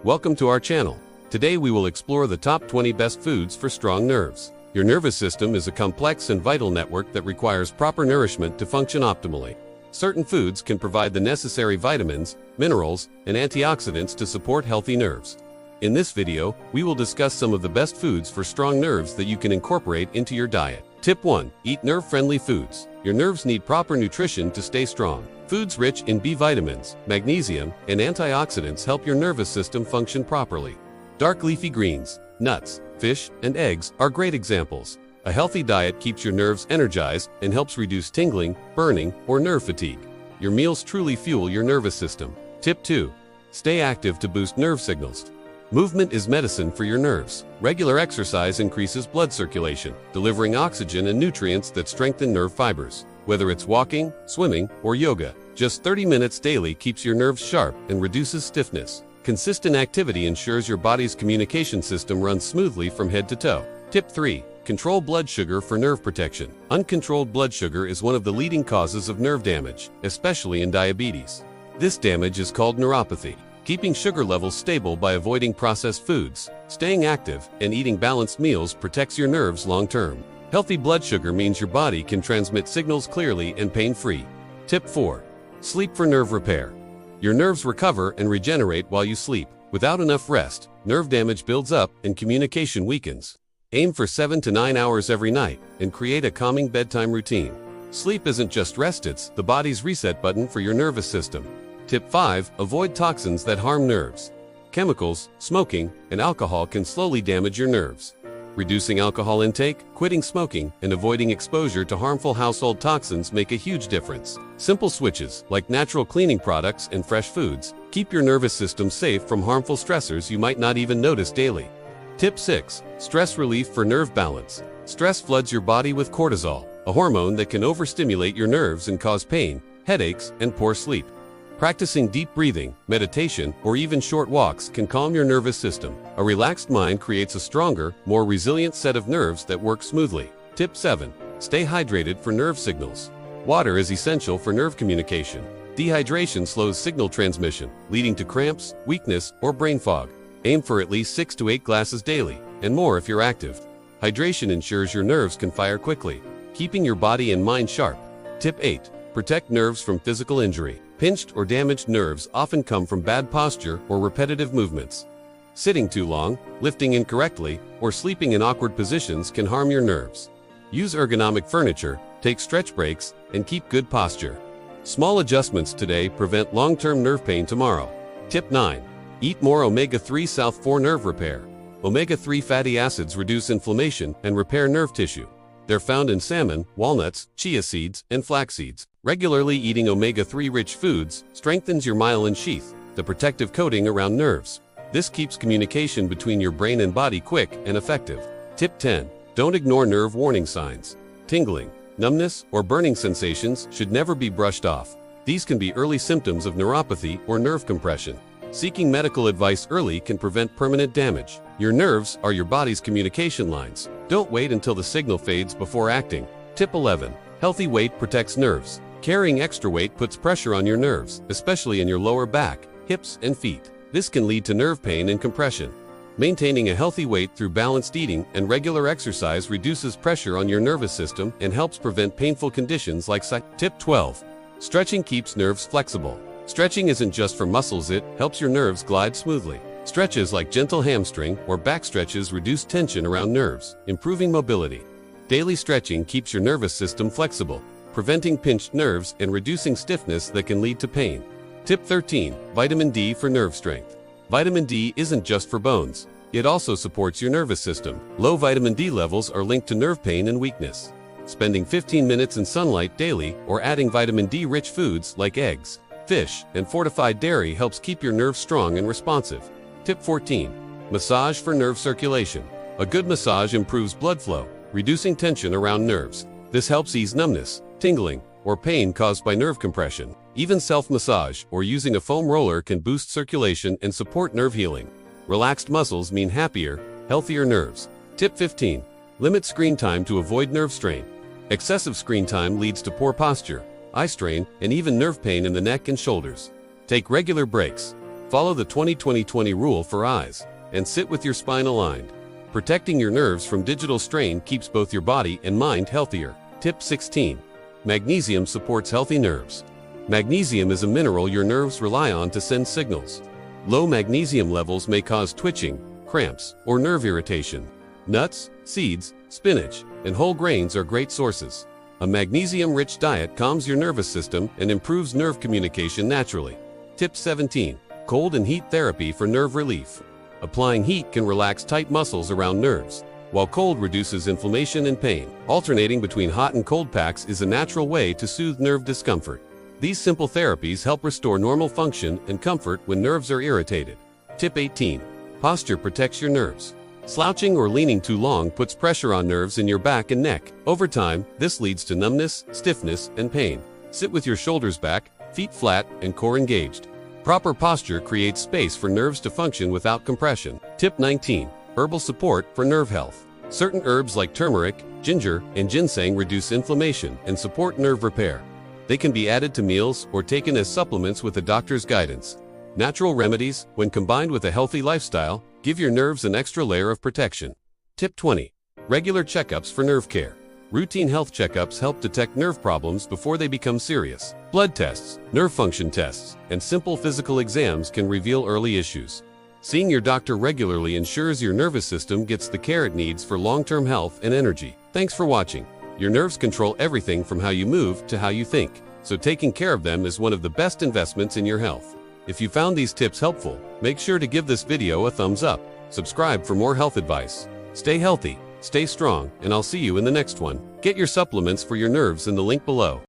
Welcome to our channel. Today we will explore the top 20 best foods for strong nerves. Your nervous system is a complex and vital network that requires proper nourishment to function optimally. Certain foods can provide the necessary vitamins, minerals, and antioxidants to support healthy nerves. In this video, we will discuss some of the best foods for strong nerves that you can incorporate into your diet. Tip 1. Eat nerve-friendly foods. Your nerves need proper nutrition to stay strong. Foods rich in B vitamins, magnesium, and antioxidants help your nervous system function properly. Dark leafy greens, nuts, fish, and eggs are great examples. A healthy diet keeps your nerves energized and helps reduce tingling, burning, or nerve fatigue. Your meals truly fuel your nervous system. Tip 2. Stay active to boost nerve signals. Movement is medicine for your nerves. Regular exercise increases blood circulation, delivering oxygen and nutrients that strengthen nerve fibers. Whether it's walking, swimming, or yoga, just 30 minutes daily keeps your nerves sharp and reduces stiffness. Consistent activity ensures your body's communication system runs smoothly from head to toe. Tip 3. Control blood sugar for nerve protection. Uncontrolled blood sugar is one of the leading causes of nerve damage, especially in diabetes. This damage is called neuropathy. Keeping sugar levels stable by avoiding processed foods, staying active, and eating balanced meals protects your nerves long-term. Healthy blood sugar means your body can transmit signals clearly and pain-free. Tip 4. Sleep for nerve repair. Your nerves recover and regenerate while you sleep. Without enough rest, nerve damage builds up and communication weakens. Aim for 7 to 9 hours every night and create a calming bedtime routine. Sleep isn't just rest, it's the body's reset button for your nervous system. Tip 5. Avoid toxins that harm nerves. Chemicals, smoking, and alcohol can slowly damage your nerves. Reducing alcohol intake, quitting smoking, and avoiding exposure to harmful household toxins make a huge difference. Simple switches, like natural cleaning products and fresh foods, keep your nervous system safe from harmful stressors you might not even notice daily. Tip 6. Stress relief for nerve balance. Stress floods your body with cortisol, a hormone that can overstimulate your nerves and cause pain, headaches, and poor sleep. Practicing deep breathing, meditation, or even short walks can calm your nervous system. A relaxed mind creates a stronger, more resilient set of nerves that work smoothly. Tip 7. Stay hydrated for nerve signals. Water is essential for nerve communication. Dehydration slows signal transmission, leading to cramps, weakness, or brain fog. Aim for at least 6 to 8 glasses daily, and more if you're active. Hydration ensures your nerves can fire quickly, keeping your body and mind sharp. Tip 8. Protect nerves from physical injury. Pinched or damaged nerves often come from bad posture or repetitive movements. Sitting too long, lifting incorrectly, or sleeping in awkward positions can harm your nerves. Use ergonomic furniture, take stretch breaks, and keep good posture. Small adjustments today prevent long-term nerve pain tomorrow. Tip 9. Eat more omega-3 South for nerve repair. Omega-3 fatty acids reduce inflammation and repair nerve tissue. They're found in salmon, walnuts, chia seeds, and flax seeds. Regularly eating omega-3 rich foods strengthens your myelin sheath, the protective coating around nerves. This keeps communication between your brain and body quick and effective. Tip 10. Don't ignore nerve warning signs. Tingling, numbness, or burning sensations should never be brushed off. These can be early symptoms of neuropathy or nerve compression. Seeking medical advice early can prevent permanent damage. Your nerves are your body's communication lines. Don't wait until the signal fades before acting. Tip 11. Healthy weight protects nerves. Carrying extra weight puts pressure on your nerves, especially in your lower back, hips, and feet. This can lead to nerve pain and compression. Maintaining a healthy weight through balanced eating and regular exercise reduces pressure on your nervous system and helps prevent painful conditions like Tip 12. Stretching keeps nerves flexible. Stretching isn't just for muscles, it helps your nerves glide smoothly. Stretches like gentle hamstring or back stretches reduce tension around nerves, improving mobility. Daily stretching keeps your nervous system flexible, preventing pinched nerves and reducing stiffness that can lead to pain. Tip 13. Vitamin D for nerve strength. Vitamin D isn't just for bones. It also supports your nervous system. Low vitamin D levels are linked to nerve pain and weakness. Spending 15 minutes in sunlight daily or adding vitamin D-rich foods like eggs, fish, and fortified dairy helps keep your nerves strong and responsive. Tip 14. Massage for nerve circulation. A good massage improves blood flow, reducing tension around nerves. This helps ease numbness, tingling, or pain caused by nerve compression. Even self-massage or using a foam roller can boost circulation and support nerve healing. Relaxed muscles mean happier, healthier nerves. Tip 15. Limit screen time to avoid nerve strain. Excessive screen time leads to poor posture, eye strain, and even nerve pain in the neck and shoulders. Take regular breaks. Follow the 20-20-20 rule for eyes, and sit with your spine aligned. Protecting your nerves from digital strain keeps both your body and mind healthier. Tip 16. Magnesium supports healthy nerves. Magnesium is a mineral your nerves rely on to send signals. Low magnesium levels may cause twitching, cramps, or nerve irritation. Nuts, seeds, spinach, and whole grains are great sources. A magnesium-rich diet calms your nervous system and improves nerve communication naturally. Tip 17. Cold and heat therapy for nerve relief. Applying heat can relax tight muscles around nerves, while cold reduces inflammation and pain. Alternating between hot and cold packs is a natural way to soothe nerve discomfort. These simple therapies help restore normal function and comfort when nerves are irritated. Tip 18. Posture protects your nerves. Slouching or leaning too long puts pressure on nerves in your back and neck. Over time, this leads to numbness, stiffness, and pain. Sit with your shoulders back, feet flat, and core engaged. Proper posture creates space for nerves to function without compression. Tip 19. Herbal support for nerve health. Certain herbs like turmeric, ginger, and ginseng reduce inflammation and support nerve repair. They can be added to meals or taken as supplements with a doctor's guidance. Natural remedies, when combined with a healthy lifestyle, give your nerves an extra layer of protection. Tip 20. Regular checkups for nerve care. Routine health checkups help detect nerve problems before they become serious. Blood tests, nerve function tests, and simple physical exams can reveal early issues. Seeing your doctor regularly ensures your nervous system gets the care it needs for long-term health and energy. Thanks for watching. Your nerves control everything from how you move to how you think, so taking care of them is one of the best investments in your health. If you found these tips helpful, make sure to give this video a thumbs up. Subscribe for more health advice. Stay healthy, stay strong, and I'll see you in the next one. Get your supplements for your nerves in the link below.